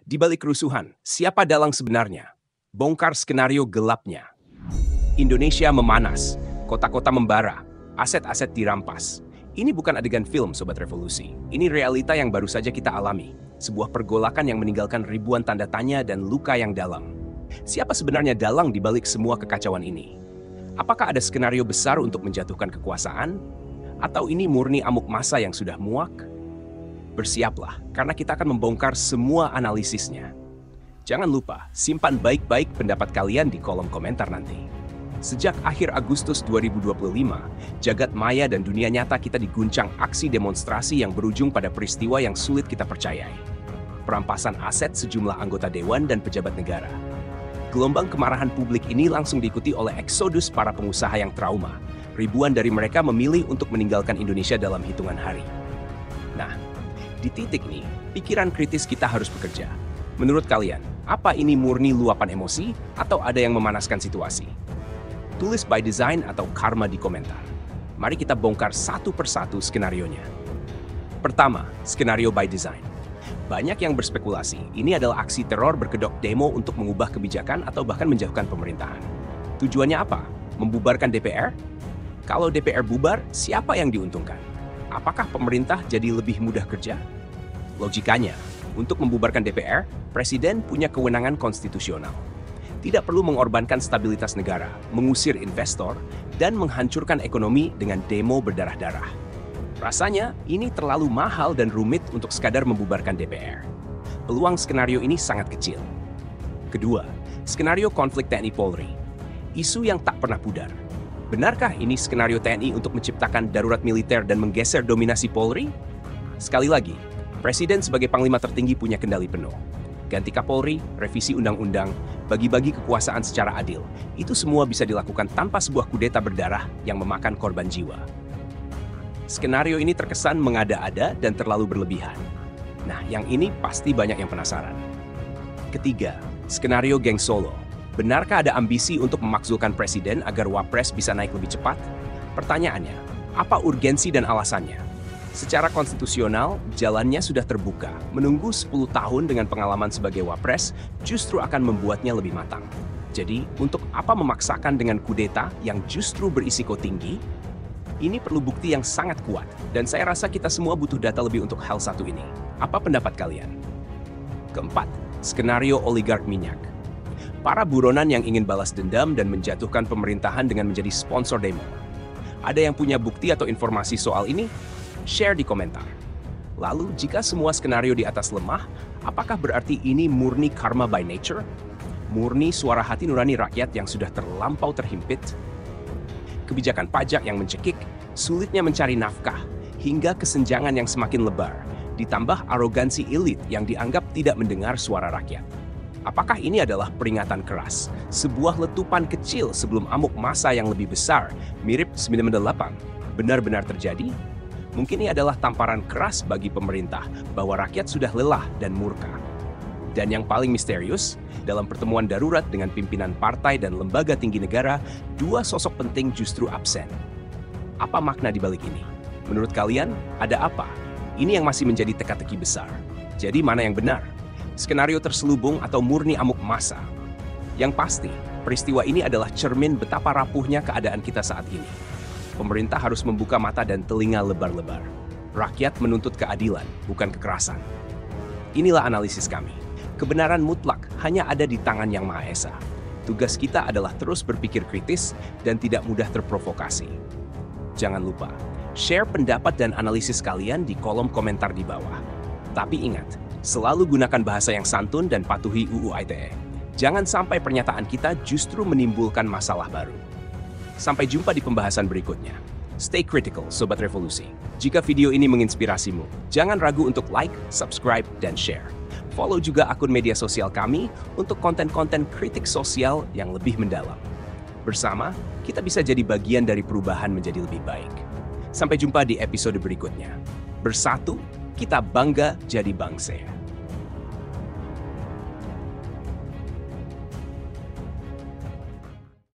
Di balik kerusuhan, siapa dalang sebenarnya? Bongkar skenario gelapnya. Indonesia memanas, kota-kota membara, aset-aset dirampas. Ini bukan adegan film Sobat Revolusi. Ini realita yang baru saja kita alami. Sebuah pergolakan yang meninggalkan ribuan tanda tanya dan luka yang dalam. Siapa sebenarnya dalang di balik semua kekacauan ini? Apakah ada skenario besar untuk menjatuhkan kekuasaan? Atau ini murni amuk massa yang sudah muak? Bersiaplah, karena kita akan membongkar semua analisisnya. Jangan lupa, simpan baik-baik pendapat kalian di kolom komentar nanti. Sejak akhir Agustus 2025, jagat maya dan dunia nyata kita diguncang aksi demonstrasi yang berujung pada peristiwa yang sulit kita percayai. Perampasan aset sejumlah anggota dewan dan pejabat negara. Gelombang kemarahan publik ini langsung diikuti oleh eksodus para pengusaha yang trauma. Ribuan dari mereka memilih untuk meninggalkan Indonesia dalam hitungan hari. Nah, di titik ini, pikiran kritis kita harus bekerja. Menurut kalian, apa ini murni luapan emosi atau ada yang memanaskan situasi? Tulis by design atau karma di komentar. Mari kita bongkar satu persatu skenarionya. Pertama, skenario by design. Banyak yang berspekulasi, ini adalah aksi teror berkedok demo untuk mengubah kebijakan atau bahkan menjauhkan pemerintahan. Tujuannya apa? Membubarkan DPR? Kalau DPR bubar, siapa yang diuntungkan? Apakah pemerintah jadi lebih mudah kerja? Logikanya, untuk membubarkan DPR, Presiden punya kewenangan konstitusional. Tidak perlu mengorbankan stabilitas negara, mengusir investor, dan menghancurkan ekonomi dengan demo berdarah-darah. Rasanya, ini terlalu mahal dan rumit untuk sekadar membubarkan DPR. Peluang skenario ini sangat kecil. Kedua, skenario konflik TNI Polri. Isu yang tak pernah pudar. Benarkah ini skenario TNI untuk menciptakan darurat militer dan menggeser dominasi Polri? Sekali lagi, Presiden sebagai Panglima tertinggi punya kendali penuh. Ganti Kapolri, revisi undang-undang, bagi-bagi kekuasaan secara adil. Itu semua bisa dilakukan tanpa sebuah kudeta berdarah yang memakan korban jiwa. Skenario ini terkesan mengada-ada dan terlalu berlebihan. Nah, yang ini pasti banyak yang penasaran. Ketiga, skenario geng Solo. Benarkah ada ambisi untuk memakzulkan presiden agar wapres bisa naik lebih cepat? Pertanyaannya, apa urgensi dan alasannya? Secara konstitusional, jalannya sudah terbuka. Menunggu 10 tahun dengan pengalaman sebagai wapres justru akan membuatnya lebih matang. Jadi, untuk apa memaksakan dengan kudeta yang justru berisiko tinggi? Ini perlu bukti yang sangat kuat, dan saya rasa kita semua butuh data lebih untuk hal satu ini. Apa pendapat kalian? Keempat, skenario oligark minyak. Para buronan yang ingin balas dendam dan menjatuhkan pemerintahan dengan menjadi sponsor demo. Ada yang punya bukti atau informasi soal ini? Share di komentar. Lalu, jika semua skenario di atas lemah, apakah berarti ini murni karma by nature? Murni suara hati nurani rakyat yang sudah terlampau terhimpit? Kebijakan pajak yang mencekik, sulitnya mencari nafkah, hingga kesenjangan yang semakin lebar, ditambah arogansi elit yang dianggap tidak mendengar suara rakyat. Apakah ini adalah peringatan keras, sebuah letupan kecil sebelum amuk massa yang lebih besar, mirip 98, benar-benar terjadi? Mungkin ini adalah tamparan keras bagi pemerintah bahwa rakyat sudah lelah dan murka. Dan yang paling misterius, dalam pertemuan darurat dengan pimpinan partai dan lembaga tinggi negara, dua sosok penting justru absen. Apa makna di balik ini? Menurut kalian, ada apa? Ini yang masih menjadi teka-teki besar. Jadi mana yang benar? Skenario terselubung atau murni amuk massa? Yang pasti, peristiwa ini adalah cermin betapa rapuhnya keadaan kita saat ini. Pemerintah harus membuka mata dan telinga lebar-lebar. Rakyat menuntut keadilan, bukan kekerasan. Inilah analisis kami. Kebenaran mutlak hanya ada di tangan Yang Maha Esa. Tugas kita adalah terus berpikir kritis dan tidak mudah terprovokasi. Jangan lupa, share pendapat dan analisis kalian di kolom komentar di bawah. Tapi ingat, selalu gunakan bahasa yang santun dan patuhi UU ITE. Jangan sampai pernyataan kita justru menimbulkan masalah baru. Sampai jumpa di pembahasan berikutnya. Stay critical, Sobat Revolusi. Jika video ini menginspirasimu, jangan ragu untuk like, subscribe, dan share. Follow juga akun media sosial kami untuk konten-konten kritik sosial yang lebih mendalam. Bersama, kita bisa jadi bagian dari perubahan menjadi lebih baik. Sampai jumpa di episode berikutnya. Bersatu, kita bangga jadi bangsa.